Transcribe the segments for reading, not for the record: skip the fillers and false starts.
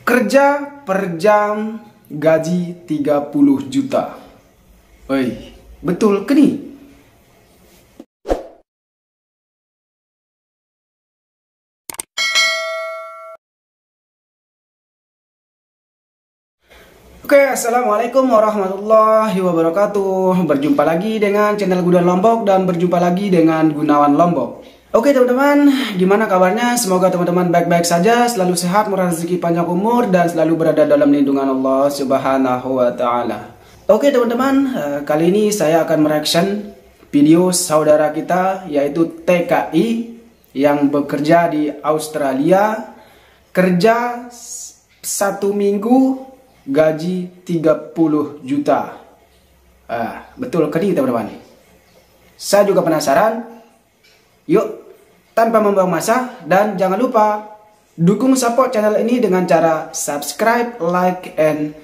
Kerja per jam gaji 30 juta. Oi, betul ke nih? Oke, assalamualaikum warahmatullahi wabarakatuh. Berjumpa lagi dengan channel Gunawan Lombok dan berjumpa lagi dengan Gunawan Lombok. Oke teman-teman, gimana kabarnya? Semoga teman-teman baik-baik saja, selalu sehat, murah rezeki, panjang umur, dan selalu berada dalam lindungan Allah Subhanahu wa Ta'ala. Oke teman-teman, kali ini saya akan mereaction video saudara kita yaitu TKI yang bekerja di Australia, kerja 1 minggu gaji 30 juta. Betul ke nih teman-teman? Saya juga penasaran. Yuk, tanpa membuang masa, dan jangan lupa dukung support channel ini dengan cara subscribe, like, and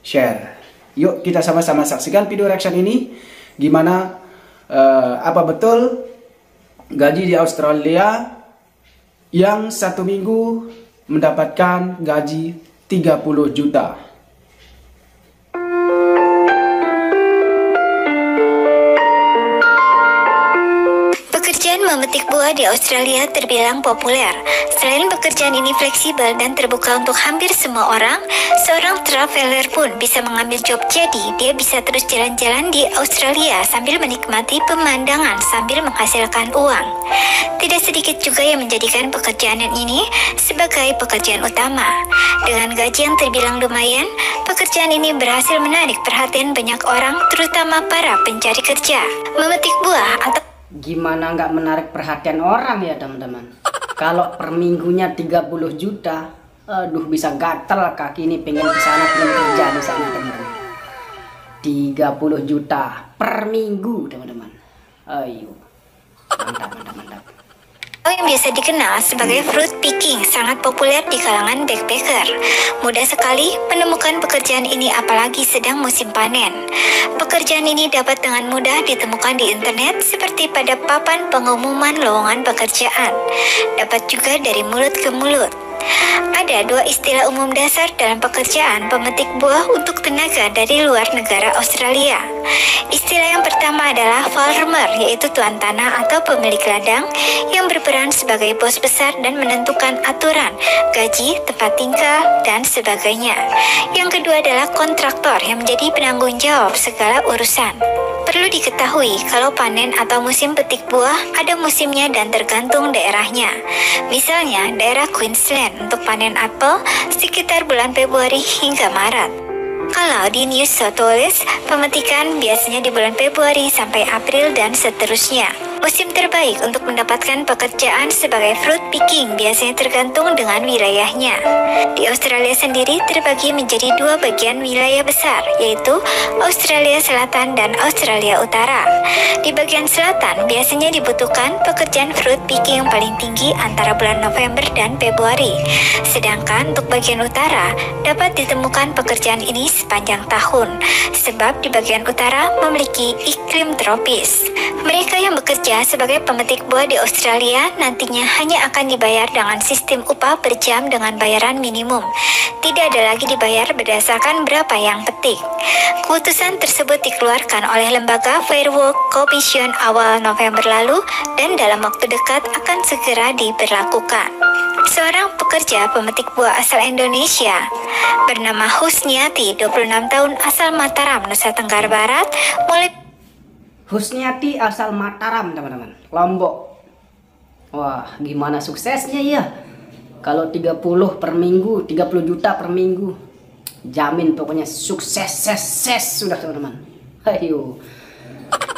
share. Yuk kita sama-sama saksikan video reaction ini. Gimana, apa betul gaji di Australia yang 1 minggu mendapatkan gaji 30 juta. Memetik buah di Australia terbilang populer. Selain pekerjaan ini fleksibel dan terbuka untuk hampir semua orang, seorang traveler pun bisa mengambil job, jadi dia bisa terus jalan-jalan di Australia sambil menikmati pemandangan sambil menghasilkan uang. Tidak sedikit juga yang menjadikan pekerjaan ini sebagai pekerjaan utama. Dengan gaji yang terbilang lumayan, pekerjaan ini berhasil menarik perhatian banyak orang, terutama para pencari kerja. Memetik buah atau gimana nggak menarik perhatian orang ya teman-teman. Kalau per minggunya 30 juta, aduh bisa gatel kaki ini pengen kesana, pengen kerja di sana teman-teman. 30 juta per minggu teman-teman. Ayo, mantap. yang biasa dikenal sebagai fruit picking sangat populer di kalangan backpacker. Mudah sekali menemukan pekerjaan ini apalagi sedang musim panen. Pekerjaan ini dapat dengan mudah ditemukan di internet seperti pada papan pengumuman lowongan pekerjaan. Dapat juga dari mulut ke mulut. Ada 2 istilah umum dasar dalam pekerjaan pemetik buah untuk tenaga dari luar negara Australia. Istilah yang pertama adalah farmer, yaitu tuan tanah atau pemilik ladang yang berperan sebagai bos besar dan menentukan aturan, gaji, tempat tinggal, dan sebagainya. Yang kedua adalah kontraktor yang menjadi penanggung jawab segala urusan. Perlu diketahui kalau panen atau musim petik buah ada musimnya dan tergantung daerahnya. Misalnya daerah Queensland untuk panen apel sekitar bulan Februari hingga Maret. Kalau di New South Wales, pemetikan biasanya di bulan Februari sampai April dan seterusnya. Musim terbaik untuk mendapatkan pekerjaan sebagai fruit picking biasanya tergantung dengan wilayahnya. Di Australia sendiri terbagi menjadi 2 bagian wilayah besar, yaitu Australia Selatan dan Australia Utara. Di bagian selatan biasanya dibutuhkan pekerjaan fruit picking yang paling tinggi antara bulan November dan Februari. Sedangkan untuk bagian utara dapat ditemukan pekerjaan ini sepanjang tahun, sebab di bagian utara memiliki iklim tropis. Mereka yang bekerja sebagai pemetik buah di Australia nantinya hanya akan dibayar dengan sistem upah per jam dengan bayaran minimum. Tidak ada lagi dibayar berdasarkan berapa yang petik. Keputusan tersebut dikeluarkan oleh lembaga Fair Work Commission awal November lalu dan dalam waktu dekat akan segera diberlakukan. Seorang pekerja pemetik buah asal Indonesia bernama Husniati, 26 tahun, asal Mataram, Nusa Tenggara Barat, mulai Husniati asal Mataram teman-teman, Lombok. Wah, gimana suksesnya ya? Kalau 30 per minggu, 30 juta per minggu, jamin pokoknya sukses sudah teman-teman. Ayo.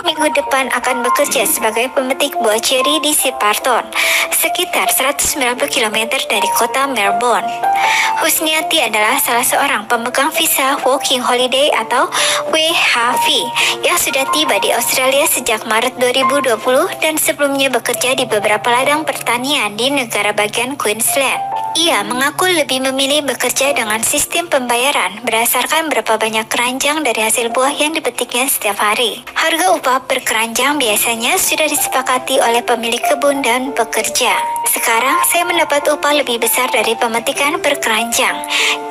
Minggu depan akan bekerja sebagai pemetik buah ceri di Shepparton, sekitar 190 km dari kota Melbourne. Husniati adalah salah seorang pemegang visa Working Holiday atau WHV yang sudah tiba di Australia sejak Maret 2020 dan sebelumnya bekerja di beberapa ladang pertanian di negara bagian Queensland. Ia mengaku lebih memilih bekerja dengan sistem pembayaran berdasarkan berapa banyak keranjang dari hasil buah yang dipetiknya setiap hari. Harga upah per keranjang biasanya sudah disepakati oleh pemilik kebun dan pekerja. Sekarang saya mendapat upah lebih besar dari pemetikan per keranjang.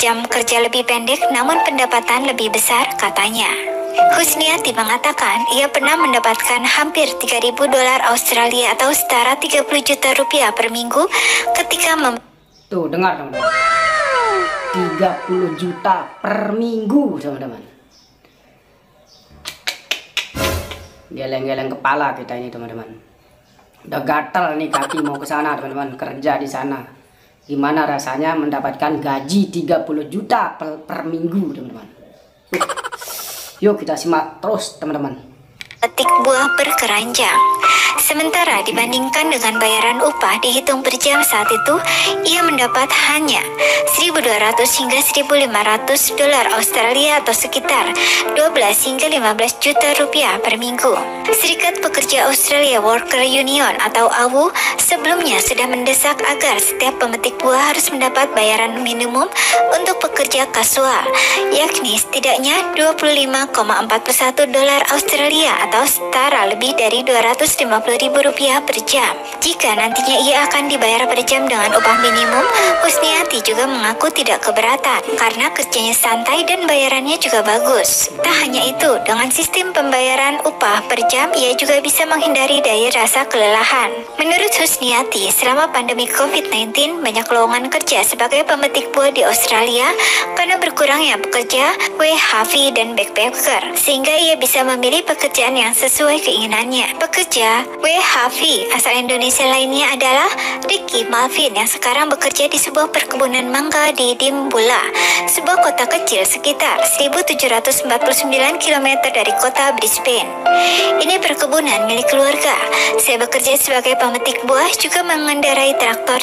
Jam kerja lebih pendek namun pendapatan lebih besar, katanya. Husniati mengatakan ia pernah mendapatkan hampir 3.000 dolar Australia atau setara 30 juta rupiah per minggu ketika Tuh, dengar teman-teman. 30 juta per minggu, teman-teman. Geleng-geleng kepala kita ini, teman-teman. Udah gatal nih kaki mau ke sana, teman-teman, kerja di sana. Gimana rasanya mendapatkan gaji 30 juta per minggu, teman-teman. Yuk kita simak terus, teman-teman. petik buah per keranjang. Sementara dibandingkan dengan bayaran upah dihitung per jam saat itu, ia mendapat hanya 1.200 hingga 1.500 dolar Australia atau sekitar 12 hingga 15 juta rupiah per minggu. Serikat Pekerja Australia Worker Union atau AWU sebelumnya sudah mendesak agar setiap pemetik buah harus mendapat bayaran minimum untuk pekerja kasual, yakni setidaknya 25,41 dolar Australia atau setara lebih dari 250.000 rupiah per jam. Jika nantinya ia akan dibayar per jam dengan upah minimum, Husniati juga mengaku tidak keberatan karena kerjanya santai dan bayarannya juga bagus. Tak hanya itu, dengan sistem pembayaran upah per jam, ia juga bisa menghindari dari rasa kelelahan. Menurut Husniati, selama pandemi COVID-19, banyak lowongan kerja sebagai pemetik buah di Australia karena berkurangnya pekerja WHV dan backpacker, sehingga ia bisa memilih pekerjaan yang sesuai keinginannya. Pekerja WHV asal Indonesia lainnya adalah Ricky Malvin yang sekarang bekerja di sebuah perkebunan mangga di Dimbula, sebuah kota kecil sekitar 1.749 km dari kota Brisbane. Ini perkebunan milik keluarga. Saya bekerja sebagai pemetik buah, juga mengendarai traktor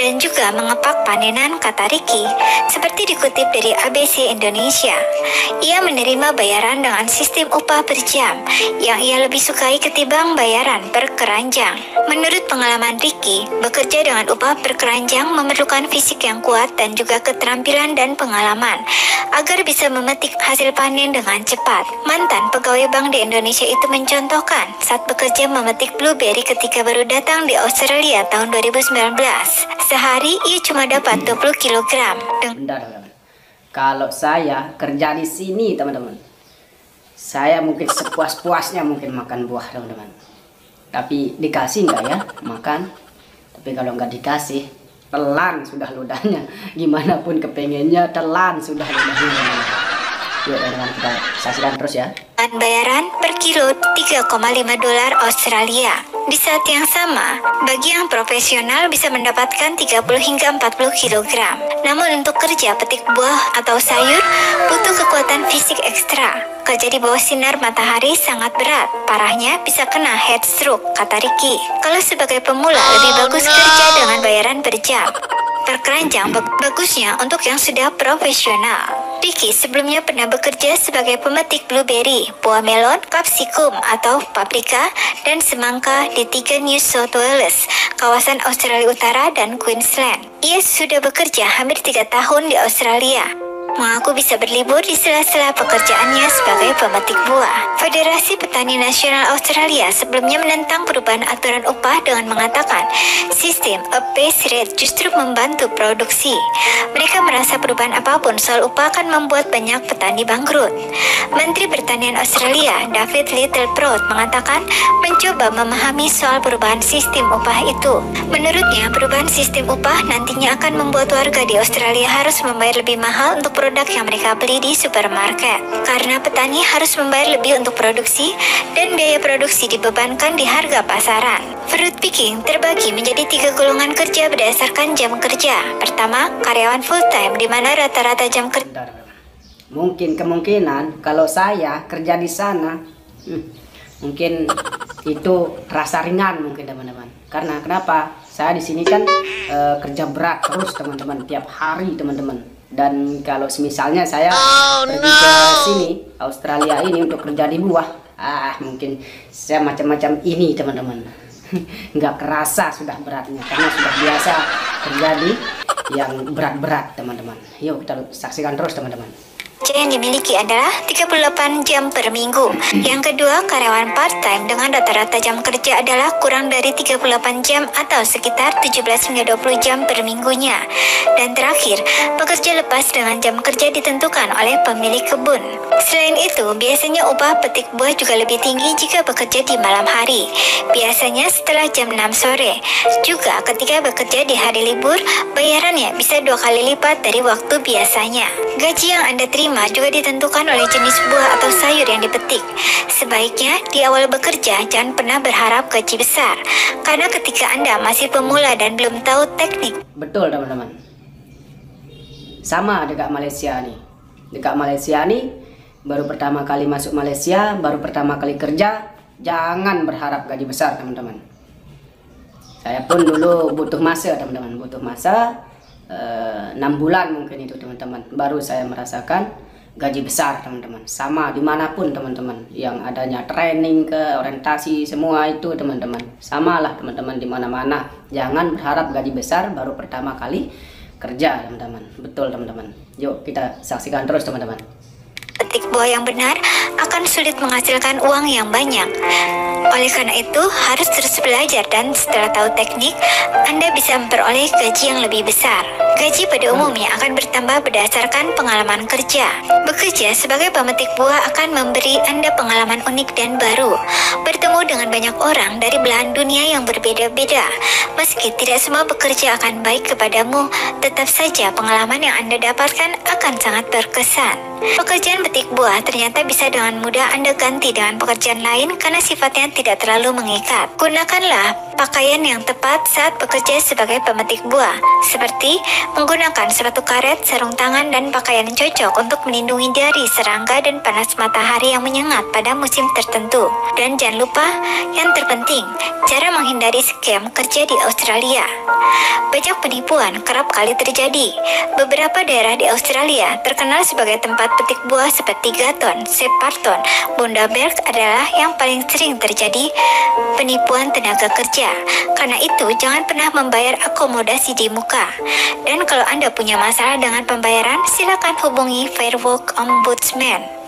dan juga mengepak panenan, kata Ricky, seperti dikutip dari ABC Indonesia. Ia menerima bayaran dengan sistem upah per jam yang ia lebih sukai ketimbang bayaran per keranjang. Menurut pengalaman Ricky, bekerja dengan upah per keranjang memerlukan fisik yang kuat dan juga keterampilan dan pengalaman agar bisa memetik hasil panen dengan cepat. Mantan pegawai bank di Indonesia itu mencontohkan saat bekerja memetik blueberry ketika baru datang di Australia tahun 2019. Sehari ia cuma dapat 20 kg. Bentar, teman-teman. Kalau saya kerja di sini, teman-teman, saya mungkin sepuas-puasnya mungkin makan buah, teman-teman. Tapi dikasih nggak ya makan? Tapi kalau nggak dikasih, telan sudah ludahnya. Gimana pun kepengennya, telan sudah ludahnya. Yuk, teman-teman, kita saksikan terus ya. Bayaran per kilo 3,5 dolar Australia. Di saat yang sama, bagi yang profesional bisa mendapatkan 30 hingga 40 kg. Namun untuk kerja petik buah atau sayur butuh kekuatan fisik ekstra. Kerja di bawah sinar matahari sangat berat. Parahnya bisa kena heat stroke, kata Ricky. Kalau sebagai pemula lebih bagus kerja dengan bayaran per jam. Per keranjang bagusnya untuk yang sudah profesional. Ricky sebelumnya pernah bekerja sebagai pemetik blueberry, buah melon, kapsikum atau paprika, dan semangka di 3 New South Wales, kawasan Australia Utara dan Queensland. Ia sudah bekerja hampir 3 tahun di Australia. Mengaku bisa berlibur di sela-sela pekerjaannya sebagai pemetik buah. Federasi Petani Nasional Australia sebelumnya menentang perubahan aturan upah dengan mengatakan sistem a base rate justru membantu produksi. Mereka merasa perubahan apapun soal upah akan membuat banyak petani bangkrut. Menteri Pertanian Australia, David Littleproud, mengatakan mencoba memahami soal perubahan sistem upah itu. Menurutnya, perubahan sistem upah nantinya akan membuat warga di Australia harus membayar lebih mahal untuk produk yang mereka beli di supermarket, karena petani harus membayar lebih untuk produksi dan biaya produksi dibebankan di harga pasaran. Fruit picking terbagi menjadi 3 golongan kerja berdasarkan jam kerja. Pertama, karyawan full time, di mana rata-rata jam kerja. Mungkin kemungkinan kalau saya kerja di sana, mungkin itu rasa ringan mungkin, teman-teman. Karena kenapa? Saya di sini kan kerja berat terus, teman-teman, tiap hari, teman-teman. Dan kalau misalnya saya pergi ke sini Australia ini untuk kerja di buah, mungkin saya macam-macam ini, teman-teman. Nggak kerasa sudah beratnya karena sudah biasa terjadi yang berat-berat teman-teman. Yuk kita saksikan terus teman-teman. Yang dimiliki adalah 38 jam per minggu. Yang kedua, karyawan part-time dengan rata-rata jam kerja adalah kurang dari 38 jam atau sekitar 17 hingga 20 jam per minggunya. Dan terakhir, pekerja lepas dengan jam kerja ditentukan oleh pemilik kebun. Selain itu, biasanya upah petik buah juga lebih tinggi jika bekerja di malam hari. Biasanya setelah jam 6 sore. Juga ketika bekerja di hari libur, bayarannya bisa 2 kali lipat dari waktu biasanya. Gaji yang Anda terima juga ditentukan oleh jenis buah atau sayur yang dipetik. Sebaiknya di awal bekerja jangan pernah berharap gaji besar, karena ketika Anda masih pemula dan belum tahu teknik. Betul teman-teman. Sama dekat Malaysia nih. Dekat Malaysia nih, baru pertama kali masuk Malaysia, baru pertama kali kerja, jangan berharap gaji besar teman-teman. Saya pun dulu butuh masa teman-teman, butuh masa 6 bulan mungkin itu teman-teman, baru saya merasakan gaji besar teman-teman. Sama dimanapun teman-teman, yang adanya training ke orientasi semua itu teman-teman, samalah teman-teman di mana-mana. Jangan berharap gaji besar baru pertama kali kerja teman-teman. Betul teman-teman. Yuk kita saksikan terus teman-teman. Petik buah yang benar akan sulit menghasilkan uang yang banyak. Oleh karena itu, harus terus belajar dan setelah tahu teknik, Anda bisa memperoleh gaji yang lebih besar. Gaji pada umumnya akan bertambah berdasarkan pengalaman kerja. Bekerja sebagai pemetik buah akan memberi Anda pengalaman unik dan baru. Bertemu dengan banyak orang dari belahan dunia yang berbeda-beda. Meski tidak semua bekerja akan baik kepadamu, tetap saja pengalaman yang Anda dapatkan akan sangat berkesan. Pekerjaan petik buah ternyata bisa dengan mudah Anda ganti dengan pekerjaan lain karena sifatnya tidak terlalu mengikat. Gunakanlah pakaian yang tepat saat bekerja sebagai pemetik buah, seperti menggunakan sepatu karet, sarung tangan, dan pakaian yang cocok untuk melindungi dari serangga dan panas matahari yang menyengat pada musim tertentu. Dan jangan lupa, yang terpenting, cara menghindari scam kerja di Australia. Bajak penipuan kerap kali terjadi. Beberapa daerah di Australia terkenal sebagai tempat petik buah seperti Gatton, Shepparton, Bundaberg adalah yang paling sering terjadi penipuan tenaga kerja. Karena itu, jangan pernah membayar akomodasi di muka. Dan kalau Anda punya masalah dengan pembayaran, silakan hubungi Fair Work Ombudsman.